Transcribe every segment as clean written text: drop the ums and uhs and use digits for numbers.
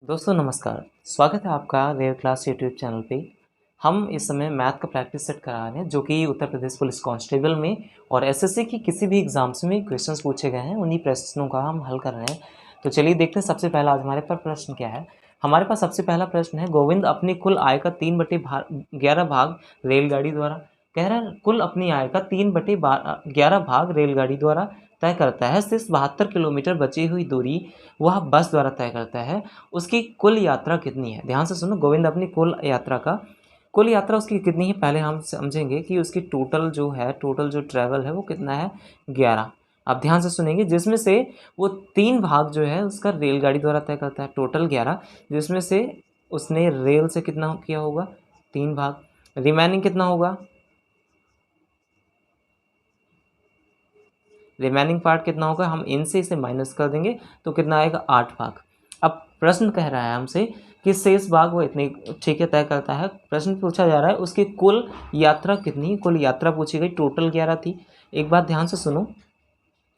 दोस्तों नमस्कार। स्वागत है आपका रेयर क्लास यूट्यूब चैनल पे। हम इस समय मैथ का प्रैक्टिस सेट करा रहे हैं जो कि उत्तर प्रदेश पुलिस कांस्टेबल में और एसएससी की किसी भी एग्जाम्स में क्वेश्चंस पूछे गए हैं, उन्हीं प्रश्नों का हम हल कर रहे हैं। तो चलिए देखते हैं सबसे पहला आज हमारे पास प्रश्न क्या है। हमारे पास सबसे पहला प्रश्न है, गोविंद अपनी कुल आय का 3/11 भाग रेलगाड़ी द्वारा, कह रहा है कुल अपनी आय का 3/11 भाग रेलगाड़ी द्वारा तय करता है, सिर्फ 72 किलोमीटर बची हुई दूरी वह बस द्वारा तय करता है, उसकी कुल यात्रा कितनी है। ध्यान से सुनो, गोविंद अपनी कुल यात्रा उसकी कितनी है, पहले हम समझेंगे कि उसकी टोटल जो ट्रैवल है वो कितना है, 11। अब ध्यान से सुनेंगे, जिसमें से वो 3 भाग जो है उसका रेलगाड़ी द्वारा तय करता है, टोटल 11, जिसमें से उसने रेल से कितना किया होगा, 3 भाग, रिमेनिंग कितना होगा, रिमेनिंग पार्ट कितना होगा, हम इनसे इसे माइनस कर देंगे तो कितना आएगा, 8 भाग। अब प्रश्न कह रहा है हमसे कि शेष भाग वो इतने, ठीक है, तय करता है। प्रश्न पूछा जा रहा है उसकी कुल यात्रा कितनी, कुल यात्रा पूछी गई, टोटल 11 थी। एक बात ध्यान से सुनो,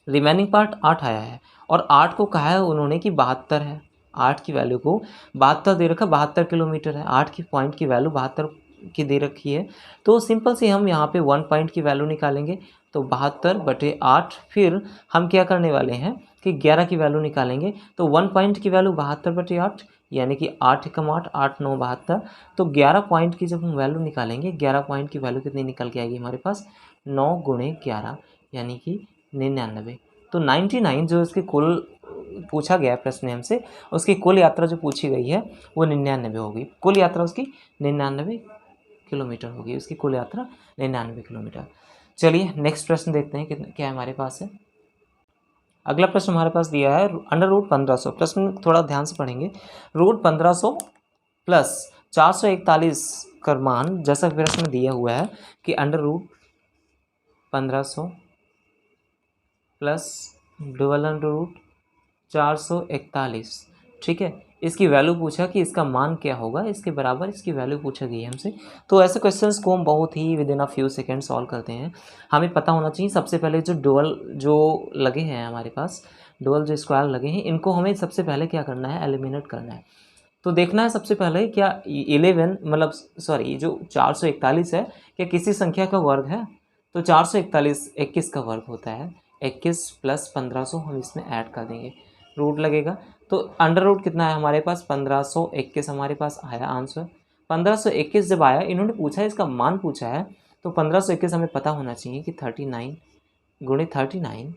रिमेनिंग पार्ट 8 आया है और 8 को कहा है उन्होंने कि 72 है। 8 की वैल्यू को 72 दे रखा, 72 किलोमीटर है, 8 की पॉइंट की वैल्यू 72 की दे रखी है। तो सिंपल से हम यहाँ पे 1 पॉइंट की वैल्यू निकालेंगे, तो 72/8। फिर हम क्या करने वाले हैं कि 11 की वैल्यू निकालेंगे, तो 1 पॉइंट की वैल्यू 72/8, यानी कि 8 एकम 8, 8 9 72। तो 11 पॉइंट की जब हम वैल्यू निकालेंगे, 11 पॉइंट की वैल्यू कितनी निकल के आएगी हमारे पास, 9 गुणे 11, यानी कि 99। तो 99 जो इसकी कुल पूछा गया है प्रश्न में हमसे, उसकी कुल यात्रा जो पूछी गई है वो 99 होगी। कुल यात्रा उसकी 99 किलोमीटर होगी, उसकी कुल यात्रा 99 किलोमीटर। चलिए नेक्स्ट प्रश्न देखते हैं कितना क्या हमारे पास है। अगला प्रश्न हमारे पास दिया है √1500। प्रश्न थोड़ा ध्यान से पढ़ेंगे। √1500 प्लस 441 का मान, जैसा प्रश्न में दिया हुआ है कि √1500 प्लस √441, ठीक है, इसकी वैल्यू पूछा कि इसका मान क्या होगा, इसके बराबर इसकी वैल्यू पूछा गई है हमसे। तो ऐसे क्वेश्चंस को हम बहुत ही within a few second solve करते हैं। हमें पता होना चाहिए सबसे पहले जो डुअल जो लगे हैं हमारे पास, डुअल जो स्क्वायर लगे हैं, इनको हमें सबसे पहले क्या करना है, एलिमिनेट करना है। तो देखना है सबसे पहले क्या 11 मतलब सॉरी जो 441 है, क्या किसी संख्या का वर्ग है। तो 441 21 का वर्ग होता है, 21 प्लस 1500 हम इसमें ऐड कर देंगे, रूट लगेगा। तो अंडर रूट कितना है हमारे पास, 1521 हमारे पास आया आंसर। 1521 जब आया, इन्होंने पूछा है इसका मान पूछा है, तो 1521 हमें पता होना चाहिए कि 39 गुणे 39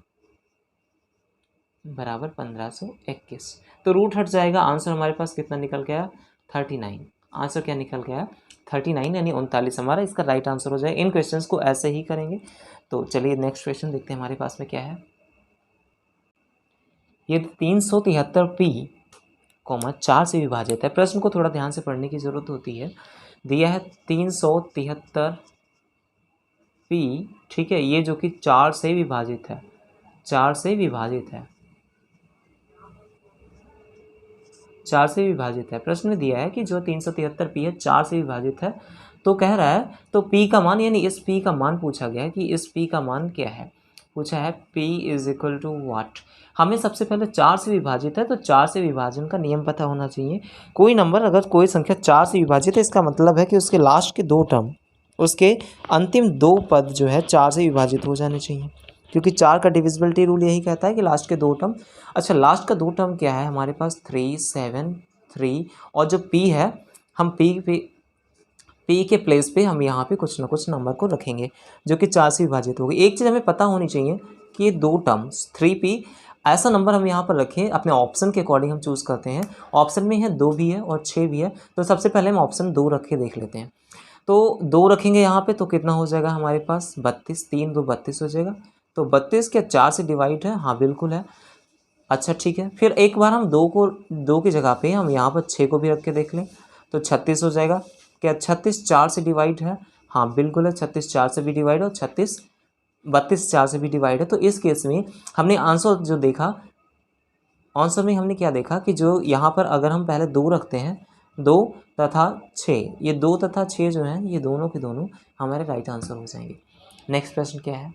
बराबर 1521। तो रूट हट जाएगा, आंसर हमारे पास कितना निकल गया, 39। आंसर क्या निकल गया, 39, यानी 39 हमारा इसका राइट आंसर हो जाएगा। इन क्वेश्चंस को ऐसे ही करेंगे। तो चलिए नेक्स्ट क्वेश्चन देखते हैं हमारे पास में क्या है। ये 373p 4 से विभाजित है। प्रश्न को थोड़ा ध्यान से पढ़ने की जरूरत होती है। दिया है 373p, ठीक है, ये जो कि 4 से विभाजित है, 4 से विभाजित है, 4 से विभाजित है। प्रश्न में दिया है कि जो 373p है 4 से विभाजित है, तो कह रहा है तो p का मान, यानी इस p का मान पूछा गया है कि इस p का मान क्या है। पूछा है p इज इक्वल टू वाट। हमें सबसे पहले 4 से विभाजित है, तो 4 से विभाजन का नियम पता होना चाहिए। कोई नंबर अगर कोई संख्या 4 से विभाजित है, इसका मतलब है कि उसके लास्ट के 2 टर्म, उसके अंतिम 2 पद जो है 4 से विभाजित हो जाने चाहिए, क्योंकि 4 का डिविजिबिलिटी रूल यही कहता है कि लास्ट के 2 टर्म। अच्छा, लास्ट का 2 टर्म क्या है हमारे पास, 3 7 3, और जो p है, हम p के प्लेस पे हम यहाँ पे कुछ ना कुछ नंबर को रखेंगे जो कि 4 से विभाजित होगी। एक चीज़ हमें पता होनी चाहिए कि ये 2 टर्म्स 3p, ऐसा नंबर हम यहाँ पर रखें, अपने ऑप्शन के अकॉर्डिंग हम चूज़ करते हैं। ऑप्शन में है 2 भी है और 6 भी है, तो सबसे पहले हम ऑप्शन 2 रख के देख लेते हैं। तो 2 रखेंगे यहाँ पे, तो कितना हो जाएगा हमारे पास, 32, 3 2 32 हो जाएगा। तो 32 क्या 4 से डिवाइड है, हाँ बिल्कुल है। अच्छा ठीक है, फिर एक बार हम 2 की जगह पे हम यहाँ पर 6 को भी रख के देख लें, तो 36 हो जाएगा। क्या 36 4 से डिवाइड है, हाँ बिल्कुल है, 36 4 से भी डिवाइड है, और 32 4 से भी डिवाइड है। तो इस केस में हमने आंसर जो देखा, आंसर में हमने क्या देखा कि जो यहाँ पर अगर हम पहले 2 रखते हैं, 2 तथा 6, ये 2 तथा 6 जो हैं ये दोनों के दोनों हमारे राइट आंसर हो जाएंगे। नेक्स्ट प्रश्न क्या है।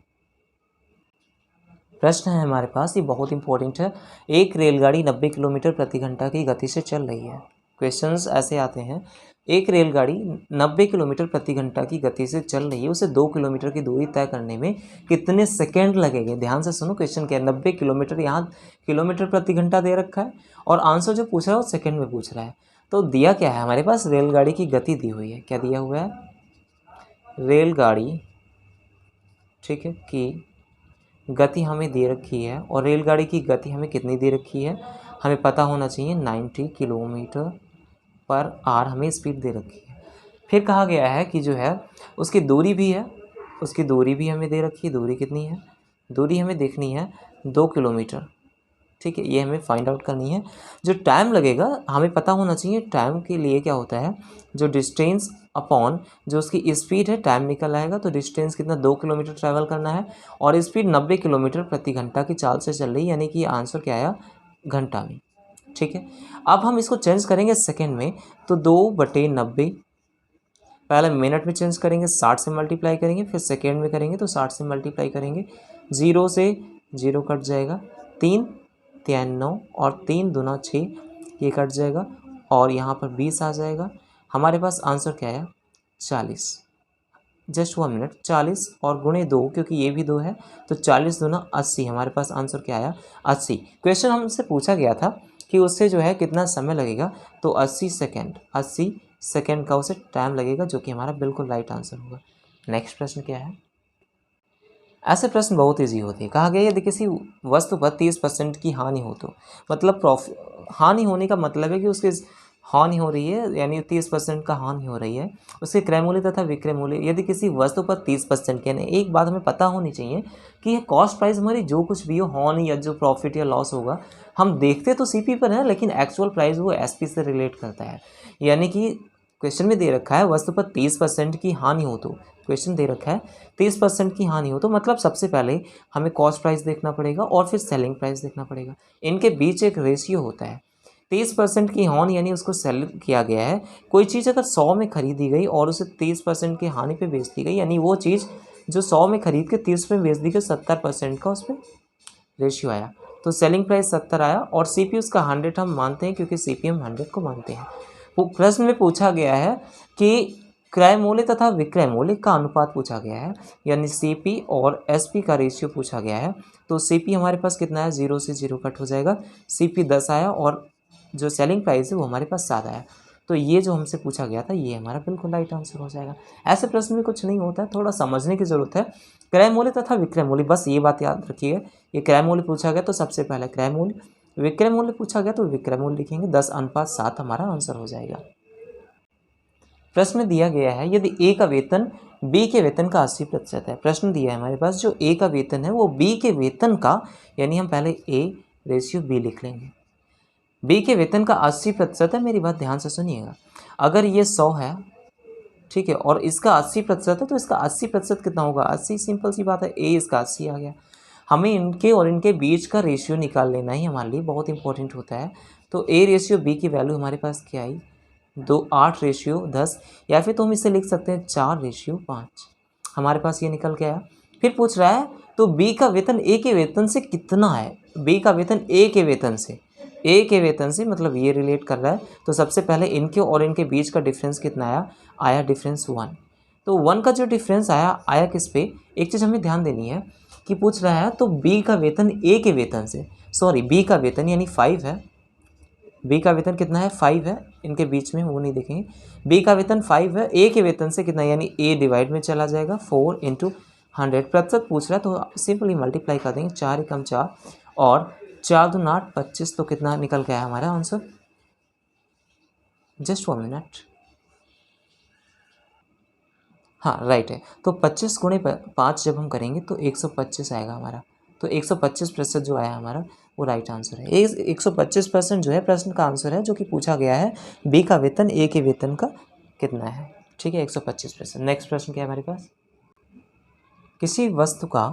प्रश्न है हमारे पास, ये बहुत इंपॉर्टेंट है। एक रेलगाड़ी 90 किलोमीटर प्रति घंटा की गति से चल रही है। क्वेश्चंस ऐसे आते हैं, एक रेलगाड़ी 90 किलोमीटर प्रति घंटा की गति से चल रही है, उसे 2 किलोमीटर की दूरी तय करने में कितने सेकेंड लगेंगे। ध्यान से सुनो, क्वेश्चन क्या है, 90 किलोमीटर, यहाँ किलोमीटर प्रति घंटा दे रखा है और आंसर जो पूछ रहा है वो सेकेंड में पूछ रहा है। तो दिया क्या है हमारे पास, रेलगाड़ी की गति दी हुई है। क्या दिया हुआ है, रेलगाड़ी, ठीक है, की गति हमें दे रखी है और रेलगाड़ी की गति हमें कितनी दे रखी है, हमें पता होना चाहिए 90 किलोमीटर पर आवर हमें स्पीड दे रखी है। फिर कहा गया है कि जो है उसकी दूरी भी है, उसकी दूरी भी हमें दे रखी है। दूरी कितनी है, दूरी हमें देखनी है 2 किलोमीटर, ठीक है, ये हमें फाइंड आउट करनी है। जो टाइम लगेगा हमें पता होना चाहिए, टाइम के लिए क्या होता है, जो डिस्टेंस अपॉन जो उसकी स्पीड है, टाइम निकल आएगा। तो डिस्टेंस कितना, 2 किलोमीटर ट्रैवल करना है और स्पीड 90 किलोमीटर प्रति घंटा की चाल से चल रही है, यानी कि आंसर क्या आया, घंटा में, ठीक है। अब हम इसको चेंज करेंगे सेकेंड में, तो 2/90, पहले मिनट में चेंज करेंगे, 60 से मल्टीप्लाई करेंगे, फिर सेकेंड में करेंगे तो 60 से मल्टीप्लाई करेंगे, 0 से 0 कट जाएगा, 3 3 9 और 3 दूना 6, ये कट जाएगा और यहाँ पर 20 आ जाएगा। हमारे पास आंसर क्या आया, 40। जस्ट 1 मिनट, 40 और गुणे 2, क्योंकि ये भी 2 है, तो 40 दूना 80, हमारे पास आंसर क्या आया, 80। क्वेश्चन हमसे पूछा गया था कि उससे जो है कितना समय लगेगा, तो 80 सेकेंड, 80 सेकेंड का उसे टाइम लगेगा, जो कि हमारा बिल्कुल राइट आंसर होगा। नेक्स्ट प्रश्न क्या है, ऐसे प्रश्न बहुत ईजी होते हैं। कहा गया यदि किसी वस्तु पर 30% की हानि हो तो, मतलब हानि होने का मतलब है कि उसके हानि हो रही है, यानी 30% का हानि हो रही है, उसके क्रय मूल्य तथा विक्रय मूल्य। यदि किसी वस्तु पर 30%, यानी एक बात हमें पता होनी चाहिए कि ये कॉस्ट प्राइस हमारी जो कुछ भी हो, हानि या जो प्रॉफिट या लॉस होगा, हम देखते तो सीपी पर है, लेकिन एक्चुअल प्राइस वो एसपी से रिलेट करता है। यानी कि क्वेश्चन में दे रखा है वस्तु पर 30% की हानि हो तो, क्वेश्चन दे रखा है 30% की हानि हो तो, मतलब सबसे पहले हमें कॉस्ट प्राइस देखना पड़ेगा और फिर सेलिंग प्राइस देखना पड़ेगा। इनके बीच एक रेशियो होता है। 30% की हानि यानी उसको सेल किया गया है। कोई चीज़ अगर 100 में खरीदी गई और उसे 30% की हानि पे बेच दी गई, यानी वो चीज़ जो 100 में खरीद के 30 में बेच दी गई, 70% का उस पर रेशियो आया, तो सेलिंग प्राइस 70 आया। और सीपी उसका 100 हम मानते हैं, क्योंकि सीपी हम 100 को मानते हैं। वो प्रश्न में पूछा गया है कि क्रय मूल्य तथा विक्रय मूल्य का अनुपात पूछा गया है, यानी सीपी और एसपी का रेशियो पूछा गया है। तो सीपी हमारे पास कितना है, 0 से 0 कट हो जाएगा, सीपी 10 आया और जो सेलिंग प्राइस है वो हमारे पास 7 आया। तो ये जो हमसे पूछा गया था ये हमारा बिल्कुल राइट आंसर हो जाएगा। ऐसे प्रश्न में कुछ नहीं होता है, थोड़ा समझने की ज़रूरत है। क्रय मूल्य तथा विक्रय मूल्य, बस ये बात याद रखिए, ये क्रय मूल्य पूछा गया तो सबसे पहले क्रय मूल्य, विक्रय मूल्य पूछा गया तो विक्रय मूल्य लिखेंगे। 10:7 हमारा आंसर हो जाएगा। प्रश्न दिया गया है यदि ए का वेतन बी के वेतन का 80% है। प्रश्न दिया है हमारे पास, जो ए का वेतन है वो बी के वेतन का, यानी हम पहले ए रेशियो बी लिख लेंगे, बी के वेतन का 80% है। मेरी बात ध्यान से सुनिएगा, अगर ये 100 है, ठीक है, और इसका 80% है, तो इसका 80% कितना होगा, 80। सिंपल सी बात है, ए इसका 80 आ गया। हमें इनके और इनके बीच का रेशियो निकाल लेना ही हमारे लिए बहुत इंपॉर्टेंट होता है। तो ए रेशियो बी की वैल्यू हमारे पास क्या आई, 8:10, या फिर तो हम इसे लिख सकते हैं 4:5। हमारे पास ये निकल के आया। फिर पूछ रहा है तो बी का वेतन ए के वेतन से कितना है, बी का वेतन ए के वेतन से, ए के वेतन से मतलब ये रिलेट कर रहा है। तो सबसे पहले इनके और इनके बीच का डिफरेंस कितना आया डिफरेंस 1। तो 1 का जो डिफरेंस आया किस पे, एक चीज़ हमें ध्यान देनी है कि पूछ रहा है तो बी का वेतन ए के वेतन से, सॉरी बी का वेतन यानी 5 है, बी का वेतन कितना है, 5 है, इनके बीच में वो नहीं देखेंगे। बी का वेतन 5 है, ए के वेतन से कितना, यानी ए डिवाइड में चला जाएगा, 4 × 100%। पूछ रहा है तो सिंपली मल्टीप्लाई कर देंगे, 4 × 4 और 4 दूना 8, 25। तो कितना निकल गया हमारा आंसर, जस्ट 1 मिनट, हाँ राइट है। तो 25 × 5 जब हम करेंगे तो 125 आएगा हमारा। तो 125% जो आया हमारा वो राइट आंसर है। 125% जो है प्रश्न का आंसर है, जो कि पूछा गया है बी का वेतन ए के वेतन का कितना है, ठीक है, 125%। नेक्स्ट प्रश्न क्या है हमारे पास, किसी वस्तु का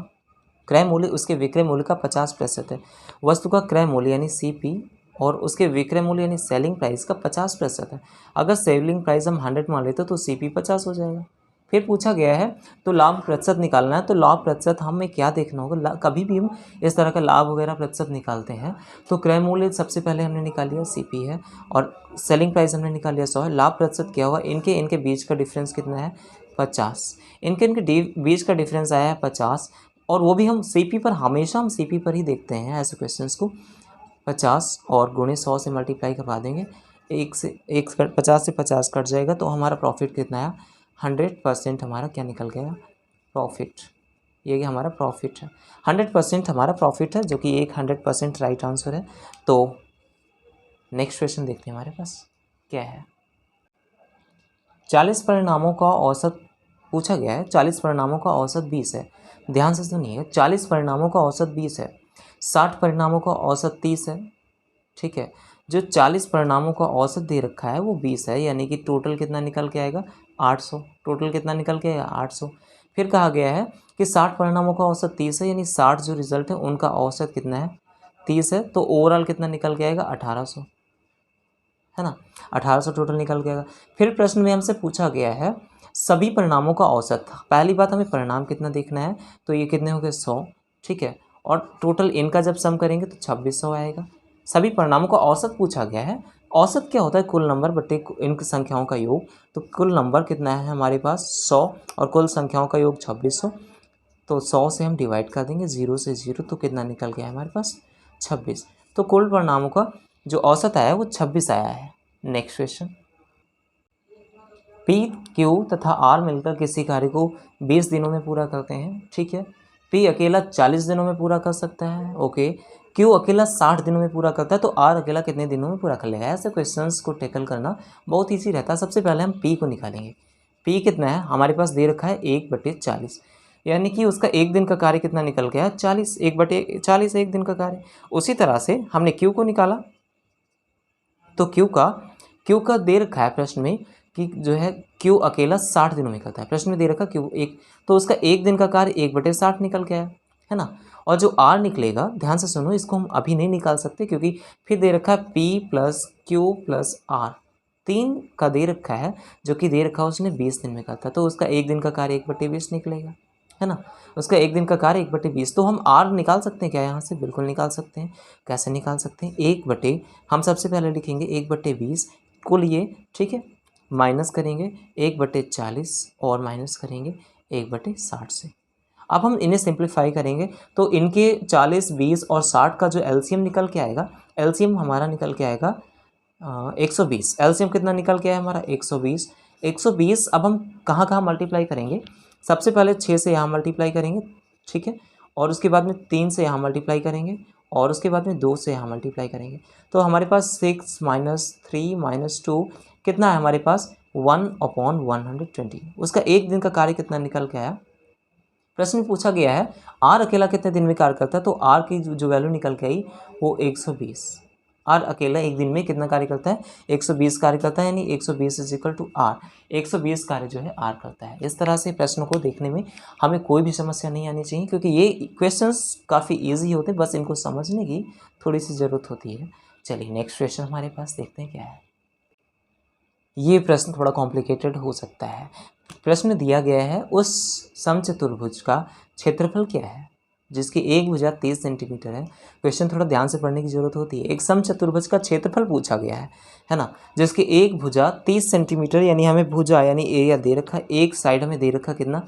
क्रय मूल्य उसके विक्रय मूल्य का 50% है। वस्तु का क्रय मूल्य यानी सीपी और उसके विक्रय मूल्य यानी सेलिंग प्राइस का 50% है। अगर सेलिंग प्राइस हम 100 मान लेते तो सीपी 50 हो जाएगा। फिर पूछा गया है तो लाभ प्रतिशत निकालना है। तो लाभ प्रतिशत हमें क्या देखना होगा, कभी भी हम इस तरह का लाभ वगैरह प्रतिशत निकालते हैं तो क्रय मूल्य सबसे पहले हमने निकाल लिया CP है और सेलिंग प्राइस हमने निकाल लिया 100 है। लाभ प्रतिशत क्या होगा, इनके बीच का डिफरेंस कितना है 50, इनके बीच का डिफरेंस आया है 50 और वो भी हम CP पर, हमेशा हम CP पर ही देखते हैं ऐसे क्वेश्चंस को। 50 और गुणे 100 से मल्टीप्लाई करवा देंगे, 50 से 50 कट जाएगा तो हमारा प्रॉफिट कितना है 100% हमारा क्या निकल गया प्रॉफिट। ये हमारा प्रॉफिट है, 100% हमारा प्रॉफिट है जो कि एक 100% राइट आंसर है। तो नेक्स्ट क्वेश्चन देखते हैं हमारे पास क्या है। 40 परिणामों का औसत पूछा गया है, 40 परिणामों का औसत 20 है। ध्यान से सुनिए, 40 परिणामों का औसत 20 है, 60 परिणामों का औसत 30 है, ठीक है। जो 40 परिणामों का औसत दे रखा है वो 20 है, यानी कि टोटल कितना निकल के आएगा 800। टोटल कितना निकल के आएगा 800। फिर कहा गया है कि 60 परिणामों का औसत 30 है, यानी 60 जो रिजल्ट है उनका औसत कितना है 30 है, तो ओवरऑल कितना निकल के आएगा 1800, है ना, 1800 टोटल निकल के आएगा। फिर प्रश्न में हमसे पूछा गया है सभी परिणामों का औसत। पहली बात हमें परिणाम कितना देखना है, तो ये कितने हो गए 100, ठीक है, और टोटल इनका जब सम करेंगे तो 2600 आएगा। सभी परिणामों का औसत पूछा गया है। औसत क्या होता है, कुल नंबर बटे इन संख्याओं का योग। तो कुल नंबर कितना है हमारे पास 100 और कुल संख्याओं का योग 2600, तो 100 से हम डिवाइड कर देंगे, 0 से 0, तो कितना निकल गया हमारे पास 26। तो कुल परिणामों का जो औसत आया वो 26 आया है। नेक्स्ट क्वेश्चन, P, Q तथा R मिलकर किसी कार्य को 20 दिनों में पूरा करते हैं, ठीक है। P अकेला 40 दिनों में पूरा कर सकता है, ओके। Q अकेला 60 दिनों में पूरा करता है, तो R अकेला कितने दिनों में पूरा कर लेगा। ऐसे क्वेश्चंस को टैकल करना बहुत ईजी रहता है। सबसे पहले हम P को निकालेंगे। P कितना है हमारे पास दे रखा है 1/40, यानी कि उसका एक दिन का कार्य कितना निकल गया 40, 1/40 एक दिन का कार्य। उसी तरह से हमने Q को निकाला, तो Q का दे रखा है प्रश्न में कि जो है Q अकेला 60 दिनों में करता है। प्रश्न में दे रखा Q एक, तो उसका एक दिन का कार्य 1/60 निकल गया है ना। और जो R निकलेगा, ध्यान से सुनो, इसको हम अभी नहीं निकाल सकते क्योंकि फिर दे रखा है P + Q + R, 3 का दे रखा है, जो कि दे रखा है उसने 20 दिन में करता, तो उसका एक दिन का कार्य 1/20 निकलेगा, है ना। उसका एक दिन का कार्य 1/20, तो हम R निकाल सकते हैं क्या यहाँ से, बिल्कुल निकाल सकते हैं। कैसे निकाल सकते हैं, हम सबसे पहले लिखेंगे 1/20 कुल ये, ठीक है, माइनस करेंगे 1/40 और माइनस करेंगे 1/60 से। अब हम इन्हें सिंप्लीफाई करेंगे तो इनके 40, 20 और 60 का जो एलसीएम निकल के आएगा, एलसीएम हमारा निकल के आएगा 120। एलसीएम कितना निकल के आया हमारा 120। 120 अब हम कहाँ कहाँ मल्टीप्लाई करेंगे, सबसे पहले 6 से यहाँ मल्टीप्लाई करेंगे, ठीक है, और उसके बाद में 3 से यहाँ मल्टीप्लाई करेंगे और उसके बाद में 2 से यहाँ मल्टीप्लाई करेंगे। तो हमारे पास 6 - 3 - 2 कितना है हमारे पास 1/120। उसका एक दिन का कार्य कितना निकल के आया। प्रश्न में पूछा गया है आर अकेला कितने दिन में कार्य करता है, तो आर की जो वैल्यू निकल के आई वो 120। आर अकेला एक दिन में कितना कार्य करता है 120 कार्य करता है, यानी 120 = आर, 120 कार्य जो है आर करता है। इस तरह से प्रश्न को देखने में हमें कोई भी समस्या नहीं आनी चाहिए, क्योंकि ये क्वेश्चंस काफ़ी इजी होते हैं, बस इनको समझने की थोड़ी सी ज़रूरत होती है। चलिए नेक्स्ट क्वेश्चन हमारे पास देखते हैं क्या है। ये प्रश्न थोड़ा कॉम्प्लिकेटेड हो सकता है। प्रश्न दिया गया है उस समचतुर्भुज का क्षेत्रफल क्या है जिसकी एक भुजा 30 सेंटीमीटर है। क्वेश्चन थोड़ा ध्यान से पढ़ने की जरूरत होती है। एक समचतुर्भुज का क्षेत्रफल पूछा गया है ना, जिसकी एक भुजा 30 सेंटीमीटर, यानी हमें भुजा यानी एरिया दे रखा है, एक साइड हमें दे रखा कितना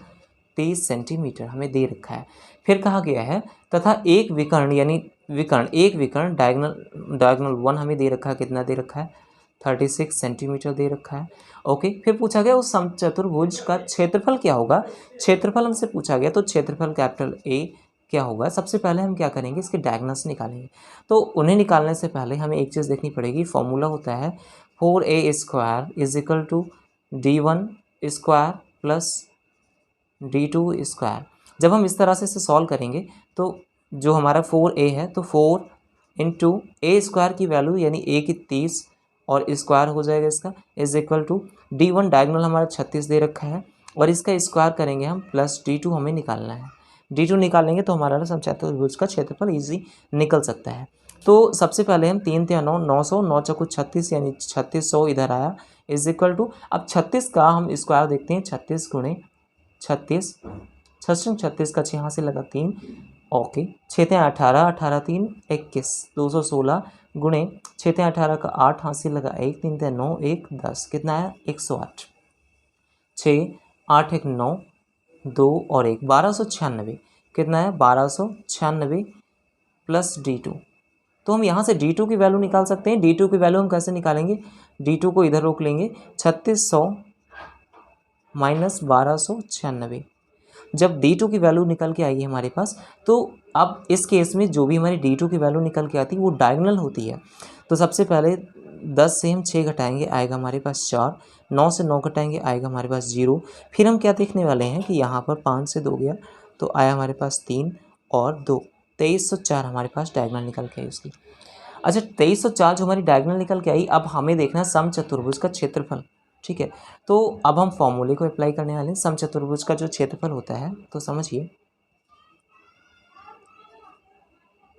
30 सेंटीमीटर हमें दे रखा है। फिर कहा गया है तथा एक विकर्ण यानी विकर्ण डायगोनल 1 हमें दे रखा है, कितना दे रखा है 36 सेंटीमीटर दे रखा है। ओके, फिर पूछा गया उस समचतुर्भुज का क्षेत्रफल क्या होगा। क्षेत्रफल हमसे पूछा गया, तो क्षेत्रफल कैपिटल ए क्या होगा। सबसे पहले हम क्या करेंगे, इसके डायगोनल्स निकालेंगे। तो उन्हें निकालने से पहले हमें एक चीज़ देखनी पड़ेगी। फॉर्मूला होता है 4a² = d1² + d2²। जब हम इस तरह से इसे सॉल्व करेंगे तो जो हमारा 4a है, तो 4 × a² की वैल्यू यानी a की 30 और स्क्वायर हो जाएगा इसका = d1 डायगोनल हमारा 36 दे रखा है और इसका स्क्वायर करेंगे हम प्लस d2 हमें निकालना है। d2 निकालेंगे तो हमारा समचतुर्भुज का क्षेत्रफल इजी निकल सकता है। तो सबसे पहले हम 3 × 9 = 900, 9 × 4 = 36, यानी 3600 इधर आया, इज इक्वल टू, अब 36 का हम स्क्वायर देखते हैं, 36 गुणे 36, 36 का 6 हासिल लगा 3, ओके, 6 18, 18 3 21, 216 गुणे 6 18 का 8 हासिल लगा 1, 3 9 1 10, कितना है 108, 6 8 1 9 2 और 1 1296, कितना है 1296 प्लस D2। तो हम यहाँ से D2 की वैल्यू निकाल सकते हैं। D2 की वैल्यू हम कैसे निकालेंगे, D2 को इधर रोक लेंगे, 3600 माइनस 1296। जब D2 की वैल्यू निकल के आएगी हमारे पास, तो अब इस केस में जो भी हमारी D2 की वैल्यू निकल के आती है वो डायगोनल होती है। तो सबसे पहले 10 से हम 6 घटाएंगे, आएगा हमारे पास 4, 9 से 9 घटाएंगे, आएगा हमारे पास 0। फिर हम क्या देखने वाले हैं कि यहाँ पर 5 से 2 गया तो आया हमारे पास 3 और 2, 2304 हमारे पास डायगोनल निकल के आई उसकी। अच्छा, 2304 जो हमारी डायगोनल निकल के आई, अब हमें देखना है समचतुर्भुज का क्षेत्रफल। ठीक है, तो अब हम फॉर्मूले को अप्लाई करने वाले हैं। समचतुर्भुज का जो क्षेत्रफल होता है, तो समझिए,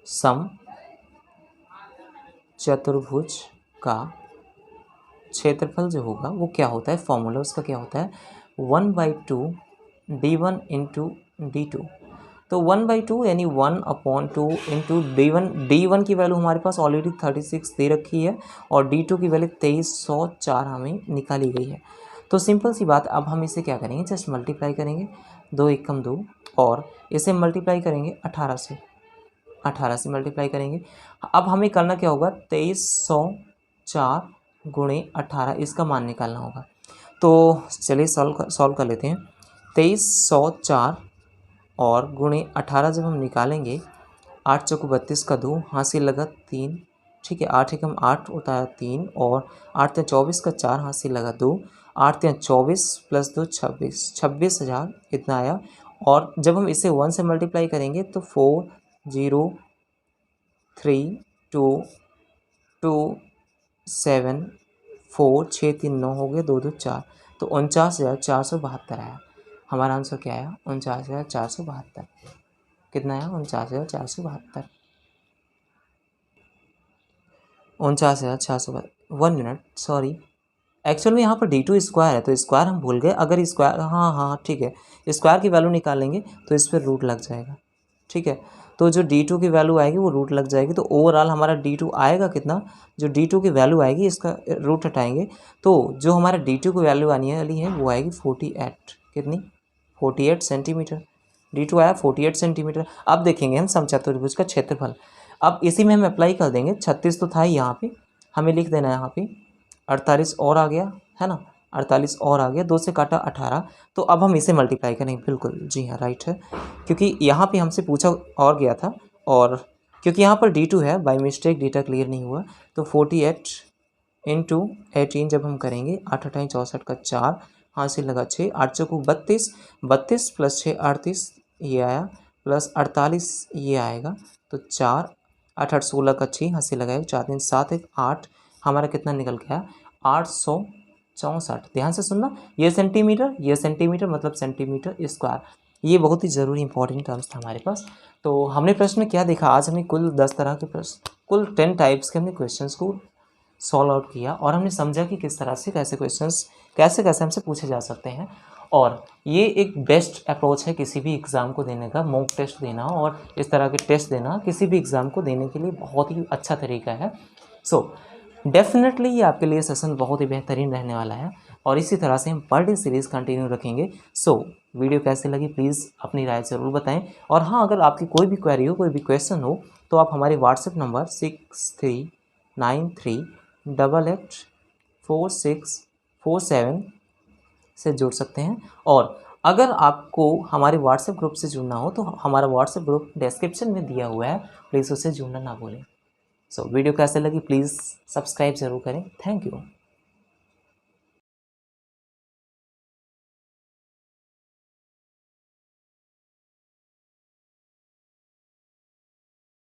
सम चतुर्भुज का क्षेत्रफल जो होगा वो क्या होता है, फॉर्मूला उसका क्या होता है, 1/2 d1 इंटू d2। तो 1/2 यानी 1/2 इंटू d1 की वैल्यू हमारे पास ऑलरेडी 36 दे रखी है और d2 की वैल्यू 2304 हमें निकाली गई है। तो सिंपल सी बात, अब हम इसे क्या करेंगे, जस्ट मल्टीप्लाई करेंगे, 2 एकम 2, और इसे मल्टीप्लाई करेंगे 18 से मल्टीप्लाई करेंगे। अब हमें करना क्या होगा, 2304 गुणे 18, इसका मान निकालना होगा। तो चलिए सॉल्व कर लेते हैं। 2304 और गुणे 18 जब हम निकालेंगे, 8 चौको 32 का 2 हासिल लगा 3, ठीक है, 8 एकम 8 होता है 3, और 8 3 24 का 4 हासिल लगा 2, 8 3 24 प्लस 2 26, 26,000 इतना आया। और जब हम इसे 1 से मल्टीप्लाई करेंगे तो 4 0 3 2 2 7 4 6 3 9 हो गए, 2 2 4, तो 49,472 आया। हमारा आंसर क्या आया, 49,472। कितना आया, 49,472, 49,472। 1 मिनट, सॉरी, एक्चुअल में यहाँ पर D2 स्क्वायर है तो स्क्वायर हम भूल गए। अगर स्क्वायर, हाँ ठीक है, स्क्वायर की वैल्यू निकालेंगे तो इस पर रूट लग जाएगा। ठीक है, तो जो D2 की वैल्यू आएगी वो रूट लग जाएगी। तो ओवरऑल हमारा D2 आएगा कितना, जो D2 की वैल्यू आएगी इसका रूट हटाएंगे तो जो हमारा D2 की वैल्यू आने वाली है वो आएगी 48। कितनी, 48 सेंटीमीटर। D2 आया 48 सेंटीमीटर। अब देखेंगे हम समचतुर्भुज का क्षेत्रफल। अब इसी में हम अप्लाई कर देंगे, 36 तो था ही यहाँ पे, हमें लिख देना है यहाँ पे 48 और आ गया है ना, 48 और आ गया, 2 से काटा 18, तो अब हम इसे मल्टीप्लाई करेंगे। बिल्कुल, जी हाँ, राइट है, क्योंकि यहाँ पे हमसे पूछा और गया था, और क्योंकि यहाँ पर D2 है, बाय मिस्टेक डेटा क्लियर नहीं हुआ। तो 48 इंटू 18 जब हम करेंगे, 8 8 64 का 4 हासिल लगा 6, 8 चौको 32, 32 प्लस 6 38 ये आया, प्लस 48 ये आएगा, तो 4 8 8 16 का 6 हासिल लगाएगा, 4 3 7 1 8, हमारा कितना निकल गया, 864। ध्यान से सुनना, ये सेंटीमीटर मतलब सेंटीमीटर स्क्वायर। ये बहुत ही ज़रूरी इंपॉर्टेंट टर्म्स था हमारे पास। तो हमने प्रश्न में क्या देखा, आज हमने कुल 10 तरह के प्रश्न, कुल 10 टाइप्स के हमने क्वेश्चंस को सॉल्व आउट किया, और हमने समझा कि किस तरह से कैसे क्वेश्चंस कैसे हमसे पूछे जा सकते हैं। और ये एक बेस्ट अप्रोच है किसी भी एग्ज़ाम को देने का, मॉक टेस्ट देना और इस तरह के टेस्ट देना किसी भी एग्ज़ाम को देने के लिए बहुत ही अच्छा तरीका है। सो डेफिनेटली ये आपके लिए सेशन बहुत ही बेहतरीन रहने वाला है, और इसी तरह से हम पर डे सीरीज़ कंटिन्यू रखेंगे। सो वीडियो कैसे लगी प्लीज़ अपनी राय ज़रूर बताएं, और हाँ, अगर आपकी कोई भी क्वेरी हो, कोई भी क्वेश्चन हो, तो आप हमारे व्हाट्सएप नंबर 6393884647 से जुड़ सकते हैं। और अगर आपको हमारे व्हाट्सएप ग्रुप से जुड़ना हो तो हमारा व्हाट्सएप ग्रुप डिस्क्रिप्शन में दिया हुआ है, प्लीज़ उससे जुड़ना ना भूलें। सो वीडियो कैसे लगी प्लीज़ सब्सक्राइब ज़रूर करें। Thank you.